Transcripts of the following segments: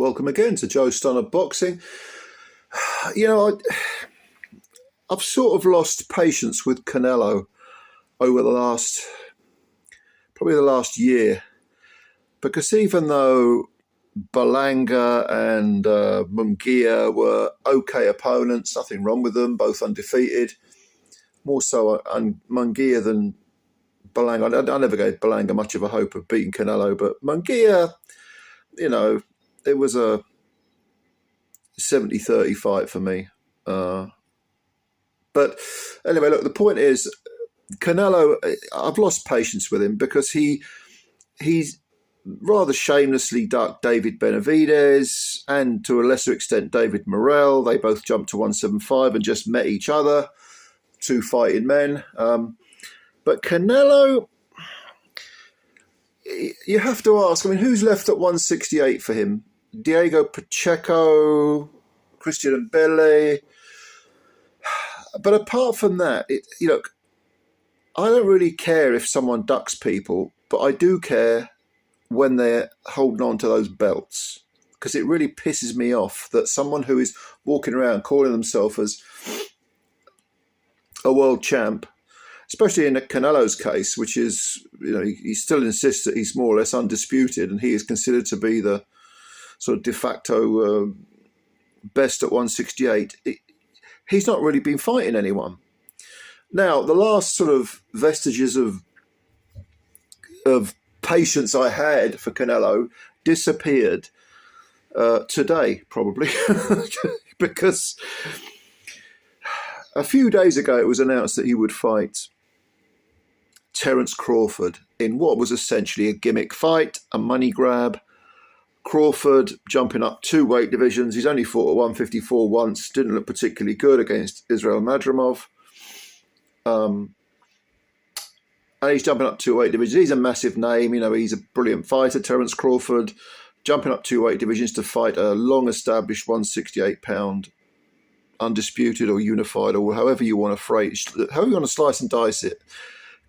Welcome again to Joe Stunner Boxing. I've sort of lost patience with Canelo over probably the last year, because even though Berlanga and Munguia were okay opponents, nothing wrong with them, both undefeated, more so Munguia than Berlanga. I never gave Berlanga much of a hope of beating Canelo, but Munguia, it was a 70-30 fight for me. But anyway, look, the point is, Canelo, I've lost patience with him because he's rather shamelessly ducked David Benavidez and to a lesser extent David Morrell. They both jumped to 175 and just met each other, two fighting men. But Canelo, you have to ask, who's left at 168 for him? Diego Pacheco, Christian Mbele. But apart from that, I don't really care if someone ducks people, but I do care when they're holding on to those belts, because it really pisses me off that someone who is walking around calling themselves as a world champ, especially in Canelo's case, which is, he still insists that he's more or less undisputed and he is considered to be the sort of de facto best at 168. He's not really been fighting anyone. Now, the last sort of vestiges of patience I had for Canelo disappeared today, probably, because a few days ago it was announced that he would fight Terence Crawford in what was essentially a gimmick fight, a money grab. Crawford jumping up 2 weight divisions. He's only fought at 154 once. Didn't look particularly good against Israel Madrimov. And he's jumping up 2 weight divisions. He's a massive name. He's a brilliant fighter, Terence Crawford, jumping up 2 weight divisions to fight a long-established 168-pound undisputed or unified, or however you want to phrase, however you want to slice and dice it.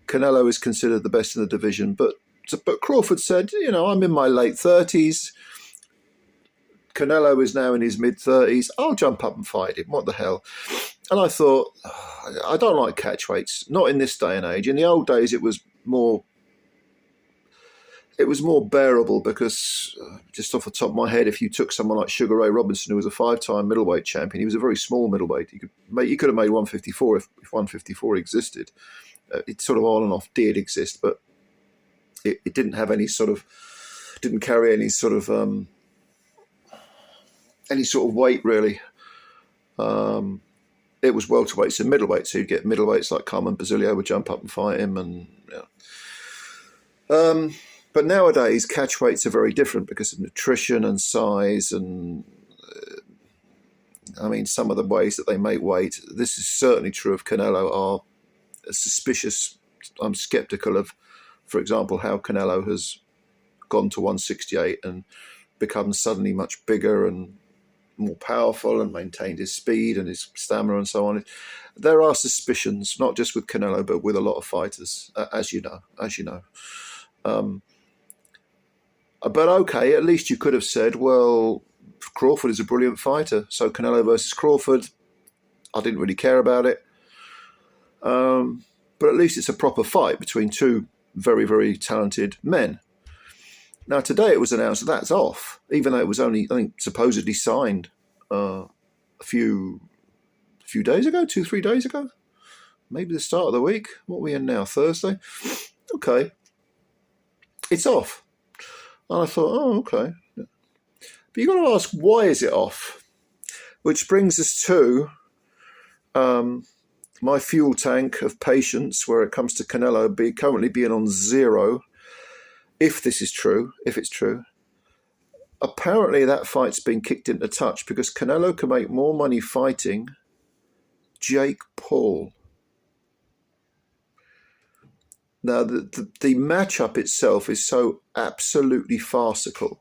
Canelo is considered the best in the division, but Crawford said, I'm in my late 30s. Canelo is now in his mid-30s. I'll jump up and fight him. What the hell? And I thought, I don't like catchweights, not in this day and age. In the old days, it was more bearable because, just off the top of my head, if you took someone like Sugar Ray Robinson, who was a 5-time middleweight champion, he was a very small middleweight. He could have made 154 if 154 existed. It sort of on and off did exist, but it didn't have any sort of, didn't carry any sort of weight really. It was welterweights and middleweights. So you'd get middleweights like Carmen Basilio would jump up and fight him, and but nowadays catchweights are very different because of nutrition and size, and some of the ways that they make weight. This is certainly true of Canelo. Are suspicious. I'm skeptical of, for example, how Canelo has gone to 168 and become suddenly much bigger and more powerful and maintained his speed and his stamina and so on. There are suspicions, not just with Canelo, but with a lot of fighters, as you know. But okay, at least you could have said, well, Crawford is a brilliant fighter, so Canelo versus Crawford, I didn't really care about it. But at least it's a proper fight between two very, very talented men. Now, today it was announced that that's off, even though it was only, I think, supposedly signed a few days ago, 2-3 days ago, maybe the start of the week. What are we in now? Thursday? Okay. It's off. And I thought, oh, okay. But you've got to ask, why is it off? Which brings us to my fuel tank of patience where it comes to Canelo currently being on 0. If it's true, apparently that fight's been kicked into touch because Canelo can make more money fighting Jake Paul. Now, the matchup itself is so absolutely farcical.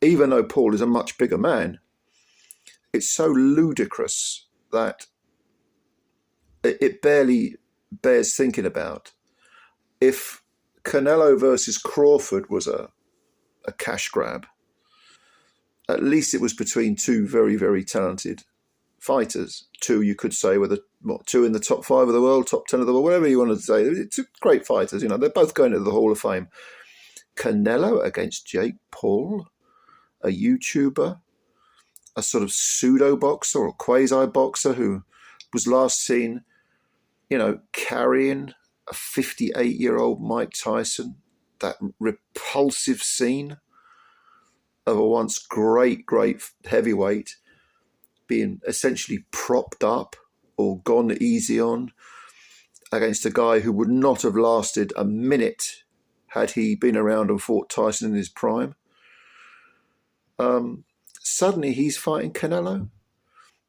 Even though Paul is a much bigger man, it's so ludicrous that it barely bears thinking about. If Canelo versus Crawford was a cash grab, at least it was between two very, very talented fighters. Two, you could say, were two in the top 5 of the world, top 10 of the world, whatever you wanted to say. Two great fighters, they're both going to the Hall of Fame. Canelo against Jake Paul, a YouTuber, a sort of pseudo-boxer or quasi-boxer who was last seen, carrying a 58-year-old Mike Tyson, that repulsive scene of a once great heavyweight being essentially propped up or gone easy on against a guy who would not have lasted a minute had he been around and fought Tyson in his prime. Suddenly he's fighting Canelo.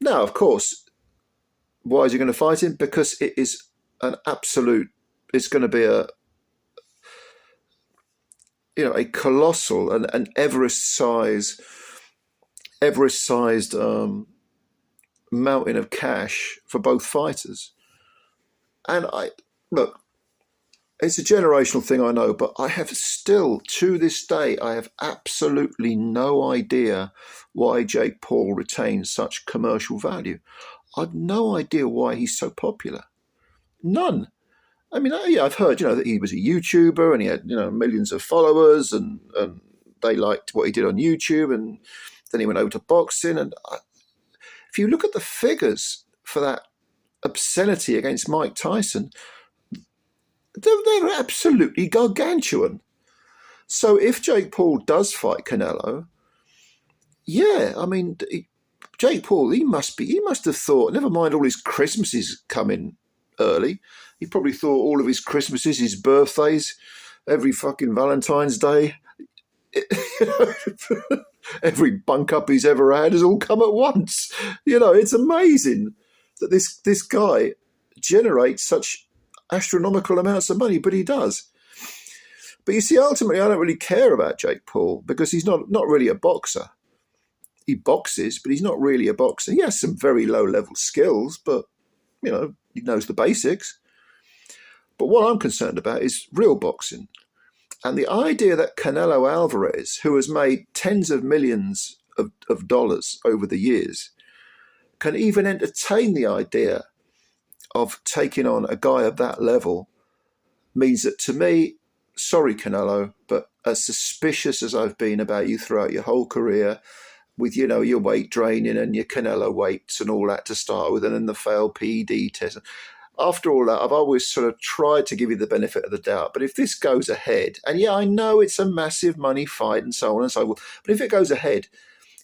Now, of course, why is he going to fight him? Because it is it's going to be a colossal, an Everest-sized mountain of cash for both fighters. And look, it's a generational thing, I know, but I have still, to this day, I have absolutely no idea why Jake Paul retains such commercial value. I've no idea why he's so popular. None. I mean, I've heard, that he was a YouTuber and he had, millions of followers and they liked what he did on YouTube, and then he went over to boxing. And if you look at the figures for that obscenity against Mike Tyson, they're absolutely gargantuan. So if Jake Paul does fight Canelo, Jake Paul, he must have thought, never mind all his Christmases coming early, he probably thought all of his Christmases, his birthdays, every fucking Valentine's Day, every bunk up he's ever had has all come at once. It's amazing that this guy generates such astronomical amounts of money, but he does. But you see, ultimately, I don't really care about Jake Paul because he's not really a boxer. He boxes, but he's not really a boxer. He has some very low-level skills, but, he knows the basics. But what I'm concerned about is real boxing. And the idea that Canelo Alvarez, who has made tens of millions of dollars over the years, can even entertain the idea of taking on a guy of that level means that, to me, sorry, Canelo, but as suspicious as I've been about you throughout your whole career, with, your weight draining and your Canelo weights and all that to start with, and then the failed PED test. After all that, I've always sort of tried to give you the benefit of the doubt. But if this goes ahead, and I know it's a massive money fight and so on and so forth, but if it goes ahead,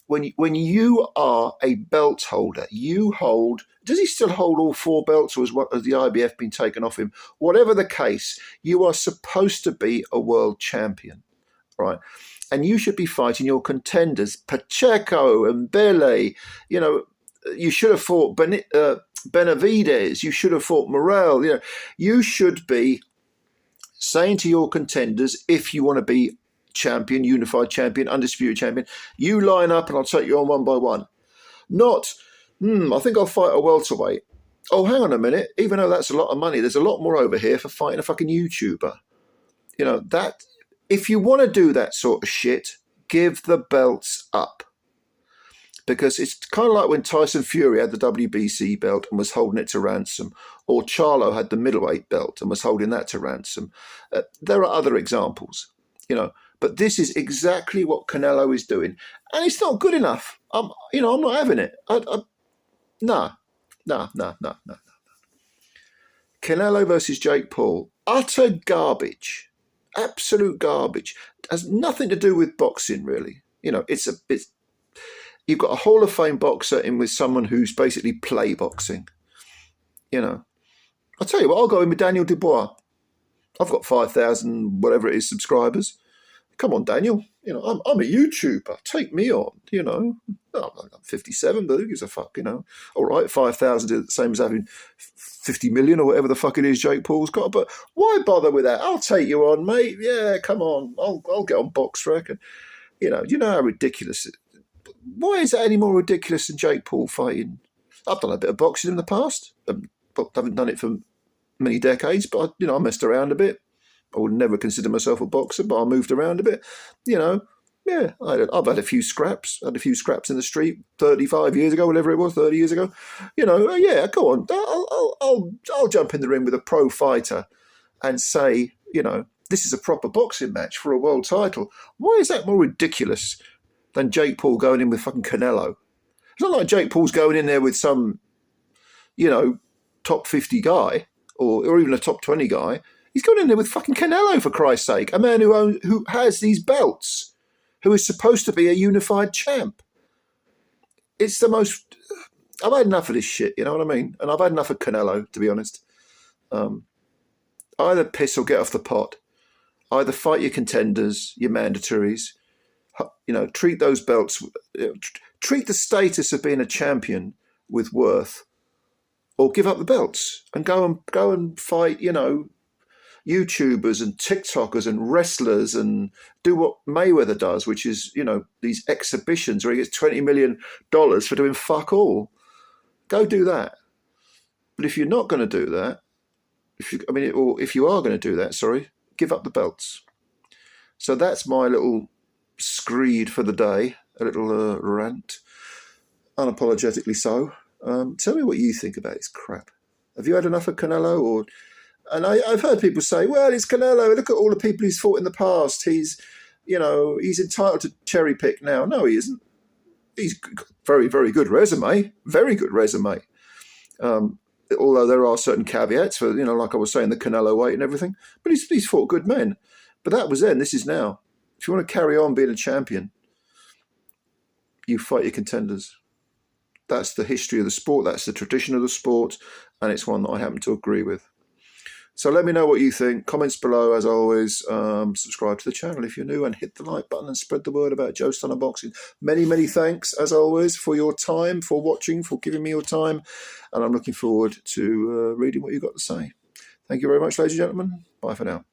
when you are a belt holder, does he still hold all 4 belts, or has the IBF been taken off him? Whatever the case, you are supposed to be a world champion, right? And you should be fighting your contenders, Pacheco and Bele. You should have fought Benavidez. You should have fought Morrell. You should be saying to your contenders, if you want to be champion, unified champion, undisputed champion, you line up and I'll take you on one by one. Not, I think I'll fight a welterweight. Oh, hang on a minute. Even though that's a lot of money, there's a lot more over here for fighting a fucking YouTuber. That... If you want to do that sort of shit, give the belts up. Because it's kind of like when Tyson Fury had the WBC belt and was holding it to ransom, or Charlo had the middleweight belt and was holding that to ransom. There are other examples, but this is exactly what Canelo is doing. And it's not good enough. I'm not having it. No. Canelo versus Jake Paul, utter garbage. Absolute garbage. It has nothing to do with boxing, really. You've got a Hall of Fame boxer in with someone who's basically play boxing. I'll tell you what, I'll go in with Daniel Dubois. I've got 5,000, whatever it is, subscribers. Come on, Daniel. I'm a YouTuber. Take me on, I'm 57, but who gives a fuck, All right, 5,000 is the same as having 50 million or whatever the fuck it is Jake Paul's got. But why bother with that? I'll take you on, mate. Yeah, come on. I'll get on Boxrec. And, do you know how ridiculous it is? Why is that any more ridiculous than Jake Paul fighting? I've done a bit of boxing in the past. I haven't done it for many decades, but, I messed around a bit. I would never consider myself a boxer, but I moved around a bit. Yeah, I've had a few scraps. Had a few scraps in the street 35 years ago, whatever it was, 30 years ago. Yeah, go on. I'll jump in the ring with a pro fighter and say, this is a proper boxing match for a world title. Why is that more ridiculous than Jake Paul going in with fucking Canelo? It's not like Jake Paul's going in there with some, top 50 guy or even a top 20 guy. He's going in there with fucking Canelo, for Christ's sake, a man who has these belts, who is supposed to be a unified champ. It's the most... I've had enough of this shit, you know what I mean? And I've had enough of Canelo, to be honest. Either piss or get off the pot. Either fight your contenders, your mandatories, treat those belts, treat the status of being a champion with worth, or give up the belts and go and fight, YouTubers and TikTokers and wrestlers and do what Mayweather does, which is, these exhibitions where he gets $20 million for doing fuck all. Go do that. But if you're not going to do that, if you are going to do that, give up the belts. So that's my little screed for the day, a little rant, unapologetically so. Tell me what you think about this crap. Have you had enough of Canelo? And I've heard people say, well, it's Canelo. Look at all the people he's fought in the past. He's entitled to cherry pick now. No, he isn't. He's got very, very good resume. Very good resume. Although there are certain caveats for, like I was saying, the Canelo weight and everything. But he's fought good men. But that was then. This is now. If you want to carry on being a champion, you fight your contenders. That's the history of the sport. That's the tradition of the sport. And it's one that I happen to agree with. So let me know what you think. Comments below, as always. Subscribe to the channel if you're new and hit the like button and spread the word about Joe Stunner Boxing. Many, many thanks, as always, for your time, for watching, for giving me your time. And I'm looking forward to reading what you've got to say. Thank you very much, ladies and gentlemen. Bye for now.